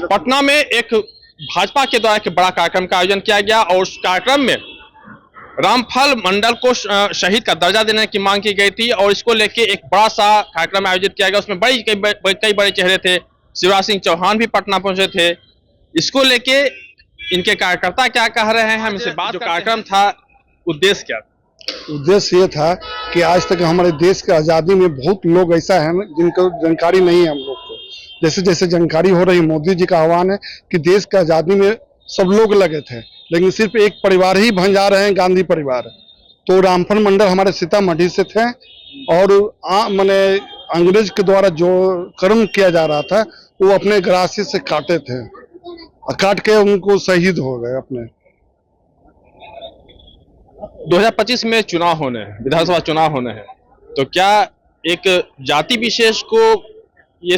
पटना में एक भाजपा के द्वारा एक बड़ा कार्यक्रम का आयोजन किया गया और उस कार्यक्रम में रामफल मंडल को शहीद का दर्जा देने की मांग की गई थी और इसको लेके एक बड़ा सा कार्यक्रम आयोजित किया गया। उसमें कई बड़े चेहरे थे। शिवराज सिंह चौहान भी पटना पहुंचे थे। इसको लेके इनके कार्यकर्ता क्या कह रहे हैं, हम इनसे बात। जो कार्यक्रम था, उद्देश्य क्या था? उद्देश्य ये था कि आज तक हमारे देश की आजादी में बहुत लोग ऐसा है जिनको जानकारी नहीं है। हम लोग को जैसे जैसे जानकारी हो रही, मोदी जी का आह्वान है कि देश की आजादी में सब लोग लगे थे, लेकिन सिर्फ एक परिवार ही भंजा रहे हैं, गांधी परिवार। तो रामफल मंडल हमारे सीतामढ़ी से थे और मैंने अंग्रेज के द्वारा जो कर्म किया जा रहा था वो अपने गरासी से काटे थे, काट के उनको शहीद हो गए अपने। 2025 में चुनाव होने हैं, विधानसभा चुनाव होने हैं, तो क्या एक जाति विशेष को ये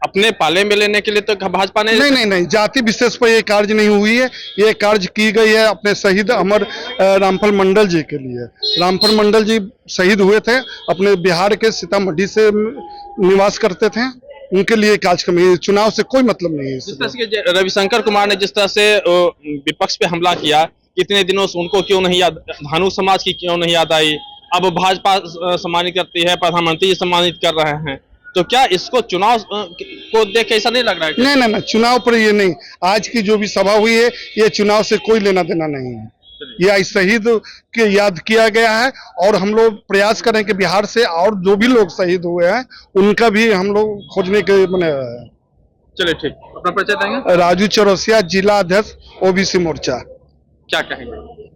अपने पाले में लेने के लिए तो भाजपा ने नहीं, जाति विशेष पर ये कार्य नहीं हुई है। ये कार्य की गई है अपने शहीद अमर रामफल मंडल जी के लिए। रामफल मंडल जी शहीद हुए थे, अपने बिहार के सीतामढ़ी से निवास करते थे, उनके लिए कार्यक्रम है। चुनाव से कोई मतलब नहीं है। जिस तरह से रविशंकर कुमार ने जिस तरह से विपक्ष पे हमला किया, कितने दिनों से उनको क्यों नहीं याद, धानु समाज की क्यों नहीं याद आई, अब भाजपा सम्मानित करती है, प्रधानमंत्री जी सम्मानित कर रहे हैं, तो क्या इसको चुनाव को देख ऐसा नहीं लग रहा है? नहीं, चुनाव पर ये नहीं। आज की जो भी सभा हुई है ये चुनाव से कोई लेना देना नहीं है। ये शहीद के याद किया गया है और हम लोग प्रयास करें कि बिहार से और जो भी लोग शहीद हुए हैं उनका भी हम लोग खोजने के बने हुए हैं। चलिए ठीक, अपना परिचय देंगे। राजू चौरसिया, जिला अध्यक्ष ओबीसी मोर्चा। क्या कहेंगे?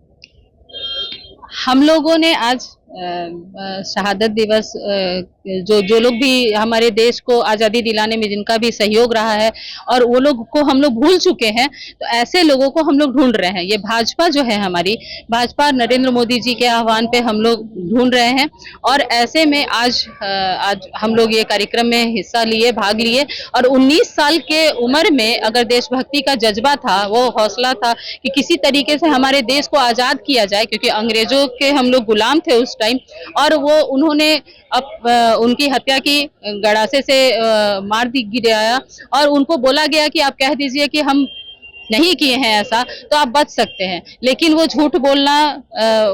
हम लोगों ने आज शहादत दिवस, जो लोग भी हमारे देश को आज़ादी दिलाने में जिनका भी सहयोग रहा है और वो लोग को हम लोग भूल चुके हैं, तो ऐसे लोगों को हम लोग ढूंढ रहे हैं। ये भाजपा जो है, हमारी भाजपा नरेंद्र मोदी जी के आह्वान पे हम लोग ढूंढ रहे हैं और ऐसे में आज हम लोग ये कार्यक्रम में हिस्सा लिए, भाग लिए और 19 साल के उम्र में अगर देशभक्ति का जज्बा था, वो हौसला था कि किसी तरीके से हमारे देश को आज़ाद किया जाए, क्योंकि अंग्रेजों के हम लोग गुलाम थे उस टाइम और वो उन्होंने अब उनकी हत्या की, गड़ासे से मार गिराया और उनको बोला गया कि आप कह दीजिए कि हम नहीं किए हैं ऐसा तो आप बच सकते हैं, लेकिन वो झूठ बोलना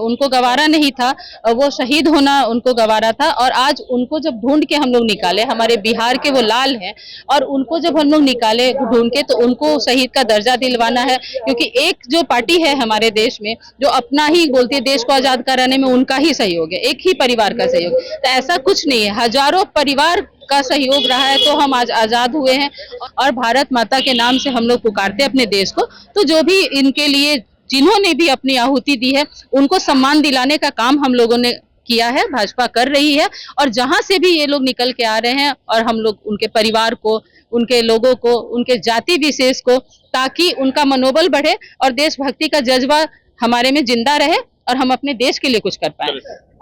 उनको गवारा नहीं था, वो शहीद होना उनको गवारा था। और आज उनको जब ढूंढ के हम लोग निकाले, हमारे बिहार के वो लाल हैं और उनको जब हम लोग निकाले ढूंढ के, तो उनको शहीद का दर्जा दिलवाना है, क्योंकि एक जो पार्टी है हमारे देश में जो अपना ही बोलती है देश को आजाद कराने में उनका ही सहयोग है, एक ही परिवार का सहयोग, तो ऐसा कुछ नहीं है, हजारों परिवार का सहयोग रहा है, तो हम आज आजाद हुए हैं और भारत माता के नाम से हम लोग पुकारते हैं अपने देश को। तो जो भी इनके लिए जिन्होंने भी अपनी आहुति दी है उनको सम्मान दिलाने का काम हम लोगों ने किया है, भाजपा कर रही है और जहां से भी ये लोग निकल के आ रहे हैं और हम लोग उनके परिवार को, उनके लोगों को, उनके जाति विशेष को, ताकि उनका मनोबल बढ़े और देशभक्ति का जज्बा हमारे में जिंदा रहे और हम अपने देश के लिए कुछ कर पाए।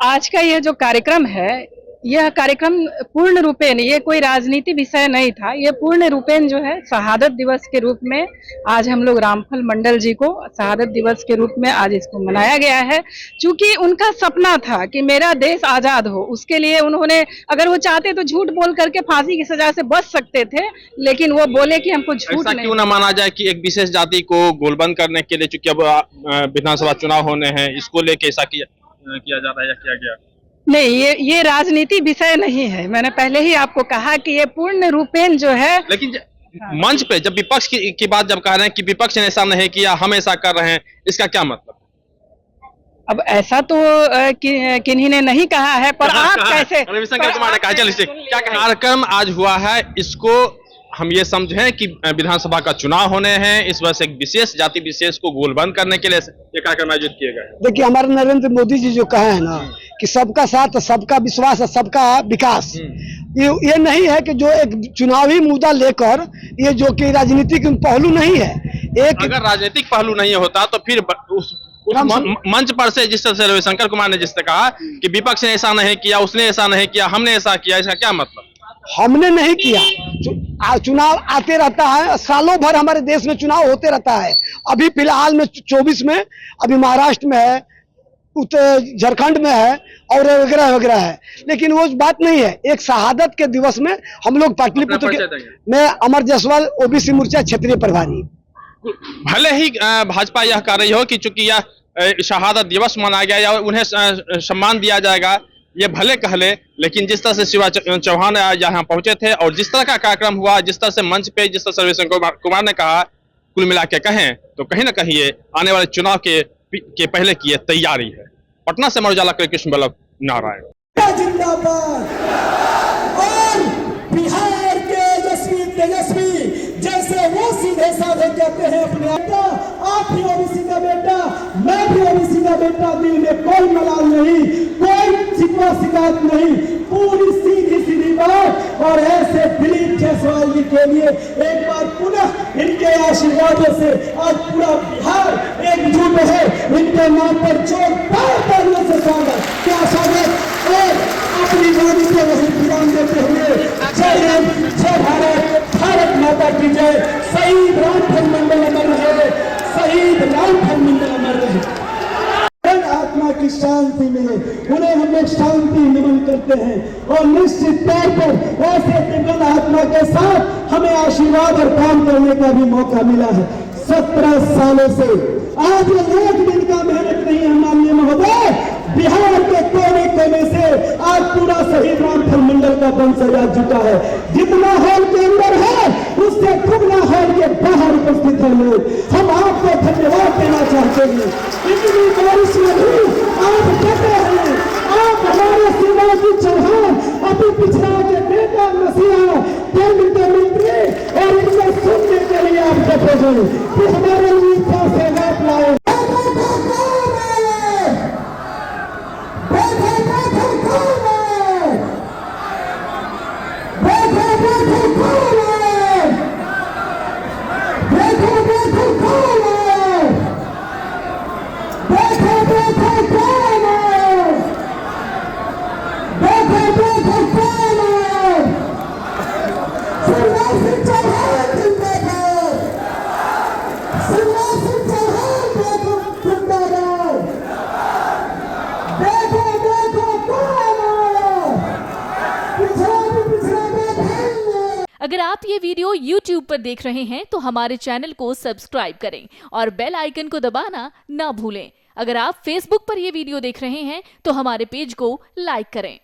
आज का यह जो कार्यक्रम है, यह कार्यक्रम पूर्ण रूपेण, ये कोई राजनीति विषय नहीं था, ये पूर्ण रूपेण जो है शहादत दिवस के रूप में आज हम लोग रामफल मंडल जी को शहादत दिवस के रूप में आज इसको मनाया गया है। चूंकि उनका सपना था कि मेरा देश आजाद हो, उसके लिए उन्होंने, अगर वो चाहते तो झूठ बोल करके फांसी की सजा से बच सकते थे, लेकिन वो बोले कि हमको झूठ नहीं। क्यों ना माना जाए कि एक विशेष जाति को गोलबंद करने के लिए, चूंकि अब विधानसभा चुनाव होने हैं, इसको लेके ऐसा किया जा रहा है या किया गया? नहीं, ये राजनीति विषय नहीं है। मैंने पहले ही आपको कहा कि ये पूर्ण रूपेण जो है, लेकिन मंच पे जब विपक्ष की बात जब कह रहे हैं कि विपक्ष ने ऐसा नहीं किया, हम ऐसा कर रहे हैं, इसका क्या मतलब? अब ऐसा तो किन्हीं ने नहीं कहा है, पर आप कैसे? रविशंकर कुमार ने कहा। चलिए, क्या कार्यक्रम आज हुआ है, इसको हम ये समझें कि विधानसभा का चुनाव होने हैं, इस वजह से एक विशेष जाति विशेष को गोलबंद करने के लिए ये कार्यक्रम आयोजित किए गए। देखिए, हमारे नरेंद्र मोदी जी जो कहे हैं ना कि सबका साथ, सबका विश्वास, सबका विकास, ये नहीं है कि जो एक चुनावी मुद्दा लेकर, ये जो कि राजनीतिक पहलू नहीं है। एक अगर राजनीतिक पहलू नहीं होता तो फिर उस मंच पर से जिस तरह से रविशंकर कुमार ने जिस तरह कहा कि विपक्ष ने ऐसा नहीं किया, उसने ऐसा नहीं किया, हमने ऐसा किया, इसका क्या मतलब? हमने नहीं किया। चुनाव आते रहता है, सालों भर हमारे देश में चुनाव होते रहता है। अभी फिलहाल में 24 में अभी महाराष्ट्र में है, झारखंड में है और वगैरह वगैरह है, लेकिन वो बात नहीं है। एक शहादत के दिवस में हम लोग पाटलिपुत्र अपना के, परिचय देंगे। मैं अमर जायसवाल ओबीसी मोर्चा क्षेत्रीय प्रभारी। भले ही भाजपा यह कर रही हो कि चूंकि यह शहादत दिवस मनाया गया या उन्हें सम्मान दिया जाएगा, ये भले कह ले, लेकिन जिस तरह से शिवराज चौहान यहाँ पहुंचे थे और जिस तरह का कार्यक्रम हुआ, जिस तरह से मंच पे जिस तरह सर्वेश्वर कुमार ने कहा, कुल मिला के कहें तो कहीं ना कहीं ये आने वाले चुनाव के पहले की ये तैयारी है। पटना से मरुजाला कृष्ण बल्लभ नारायण जिंदाबाद। और बिहार के यशस्वी तेजस्वी जैसे वो सीधे साधे कहते हैं अपने बेटा, आप भी ओबीसी का बेटा, मैं भी ओबीसी का बेटा, दिल में कोई मलाल नहीं, कोई शिकवा शिकायत नहीं, पूरी सीधी सीधी बात। और ऐसे दिलीप जायसवाल जी के लिए एक बार पुनः इनके आशीर्वादों से आज पूरा बिहार एकजुट है। इनके नाम पर जोरदार तालियों से स्वागत, क्या स्वागत। और अपनी वाणी पे वही विराम देते हुए जय हिंद, जय भारत, भारत माता की जय। शहीद रामफल मंडल अमर रहे, शहीद रामफल मंडल अमर रहे। आत्मा की शांति मिले, उन्हें हम लोग शांति नमन करते हैं। और निश्चित तौर पर ऐसे दिव्य आत्मा के साथ हमें आशीर्वाद और काम करने का भी मौका मिला है। 17 सालों से आज ये एक दिन का मेहनत नहीं है माननीय महोदय। बिहार के कोने कोने से आज पूरा शहीद रामफल मंडल का वंशज आ चुका है। जितना हॉल के अंदर है उससे दुगना हॉल के बाहर उपस्थित है लोग। हम आपको धन्यवाद देना चाहते हैं। इतनी बारिश में भी आप डटे हैं, आप हमारे शिवराज चौहान अभी पिछड़ा के बेटा मसीहा केंद्र के मंत्री और इनको सुनने के लिए आप डटे हैं कि हमारे लिए से बात लाए। अगर आप ये वीडियो YouTube पर देख रहे हैं तो हमारे चैनल को सब्सक्राइब करें और बेल आइकन को दबाना ना भूलें। अगर आप Facebook पर ये वीडियो देख रहे हैं तो हमारे पेज को लाइक करें।